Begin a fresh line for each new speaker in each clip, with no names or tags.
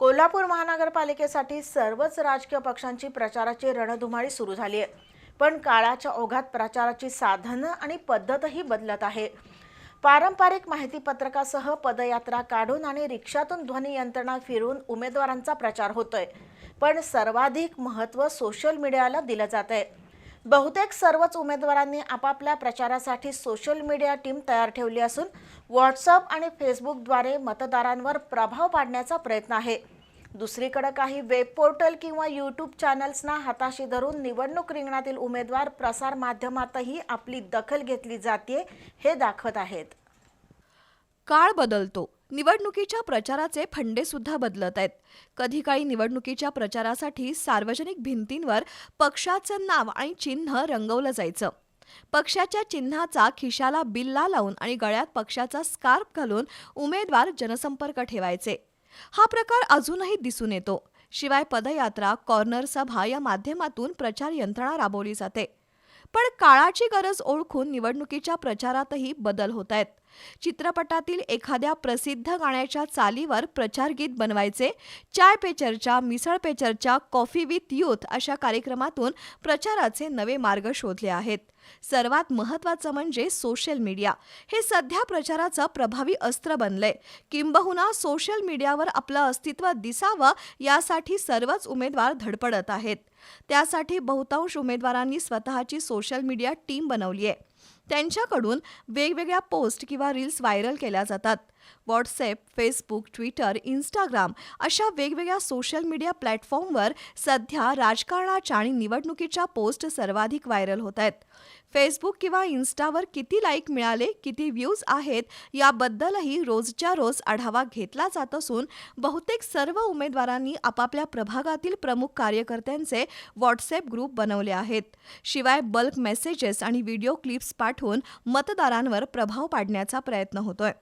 कोल्हापूर महानगरपालिकेसाठी सर्वच राजकीय पक्षांची प्रचाराची रणधुमाळी सुरू झाली आहे. पण काळाच्या ओघात प्रचाराची साधनं आणि पद्धतही बदलत आहे. पारंपरिक माहितीपत्रकासह पदयात्रा काढून आणि रिक्षातून ध्वनी यंत्रणा फिरून उमेदवारांचा प्रचार होतोय. पण सर्वाधिक महत्त्व सोशल मीडियाला दिलं जात आहे. बहुतेक सर्वच उमेदवारांनी आपापल्या प्रचारासाठी सोशल मीडिया टीम तयार ठेवली असून व्हॉट्सअप आणि फेसबुकद्वारे मतदारांवर प्रभाव पाडण्याचा प्रयत्न आहे. दुसरीकडे काही वेब पोर्टल किंवा यूट्यूब चॅनल्सना हाताशी धरून निवडणूक रिंगणातील उमेदवार प्रसार माध्यमातही आपली दखल घेतली जाते हे दाखवत आहेत.
काळ बदलतो, निवडणुकीच्या प्रचाराचे फंडे सुद्धा बदलत आहेत. कधी काळी निवडणुकीच्या प्रचारासाठी सार्वजनिक भिंतींवर पक्षाचं नाव आणि चिन्ह रंगवलं जायचं. पक्षाच्या चिन्हाचा खिशाला बिल्ला लावून आणि गळ्यात पक्षाचा स्कार्फ घालून उमेदवार जनसंपर्क ठेवायचे. हा प्रकार अजूनही दिसून येतो. शिवाय पदयात्रा, कॉर्नर सभा या माध्यमातून प्रचार यंत्रणा राबवली जाते. पण काळाची गरज ओळखून निवडणुकीच्या प्रचारातही बदल होत आहेत. चित्रपटातील एखाद्या प्रसिद्ध गाण्याच्या चालीवर प्रचार गीत बनवायचे. चाय पे चर्चा, मिसळ पे चर्चा, कॉफी विथ यूथ अशा कार्यक्रमातून प्रचाराचे नवे मार्ग शोधले आहेत. सर्वात महत्त्वाचं म्हणजे सोशल मीडिया. हे सध्या प्रचाराचं प्रभावी अस्त्र बनलंय. किंबहुना सोशल मीडियावर आपलं अस्तित्व दिसावं यासाठी सर्वच उमेदवार धडपडत आहेत. त्यासाठी बहुतांश उमेदवारांनी स्वतःची सोशल मीडिया टीम बनवली आहे. त्यांच्याकडून वेगवेगळ्या पोस्ट किंवा रील्स व्हायरल केल्या जातात. व्हॉट्सॲप, फेसबुक, ट्विटर, इंस्टाग्राम अशा वेगवेगळ्या सोशल मीडिया प्लॅटफॉर्मवर सध्या राजकारणाच्या आणि निवडणुकीच्या पोस्ट सर्वाधिक व्हायरल होत आहेत. फेसबुक किंवा इन्स्टावर किती लाईक मिळाले, किती व्ह्यूज आहेत याबद्दलही रोजच्या रोज आढावा घेतला जात असून बहुतेक सर्व उमेदवारांनी आपापल्या प्रभागातील प्रमुख कार्यकर्त्यांचे व्हॉट्सॲप ग्रुप बनवले आहेत. शिवाय बल्क मेसेजेस आणि व्हिडिओ क्लिप्स पाठवून मतदारांवर प्रभाव पाडण्याचा प्रयत्न होतोय.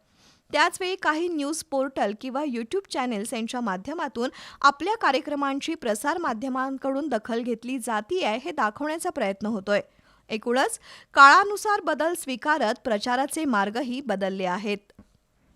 त्याचवेळी काही न्यूज पोर्टल किंवा यूट्यूब चॅनेल्स यांच्या माध्यमातून आपल्या कार्यक्रमांची प्रसारमाध्यमांकडून दखल घेतली जातीये हे दाखवण्याचा प्रयत्न होतोय. एकूणच काळानुसार बदल स्वीकारत प्रचाराचे मार्गही बदलले आहेत.